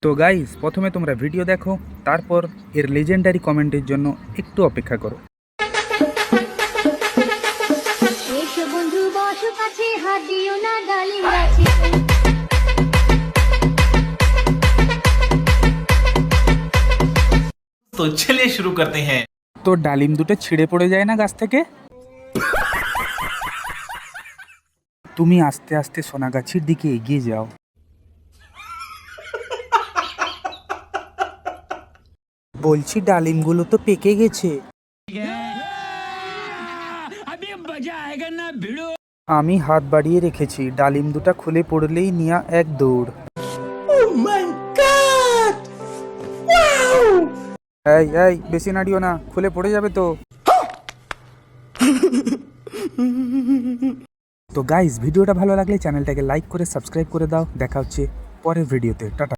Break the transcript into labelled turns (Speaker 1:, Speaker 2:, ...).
Speaker 1: তো গাইস, প্রথমে তোমরা ভিডিও দেখো, তারপর এর লেজেন্ডারি কমেন্টের জন্য একটু অপেক্ষা করো।
Speaker 2: এসো বন্ধু বসো কাছে, হাত দিও না ডালিম গাছে।
Speaker 3: तो चलिए शुरू करते हैं।
Speaker 1: তো ডালিম দুটো ছিঁড়ে পড়ে যায় না গাছ থেকে? তুমি আস্তে আস্তে সোনাগাছির দিকে এগিয়ে যাও। বলছি ডালিমগুলো তো পেকে গেছে। আমি হাত বাড়িয়ে রেখেছি, ডালিম দুটা খুলে পড়লেই নিয়া এক দৌড়। এই এই বেশি নাড়িও না, খুলে পড়ে যাবে তো। তো গাইস, ভিডিওটা ভালো লাগলে চ্যানেলটাকে লাইক করে সাবস্ক্রাইব করে দাও। দেখা হচ্ছে পরের ভিডিওতে। টাটা।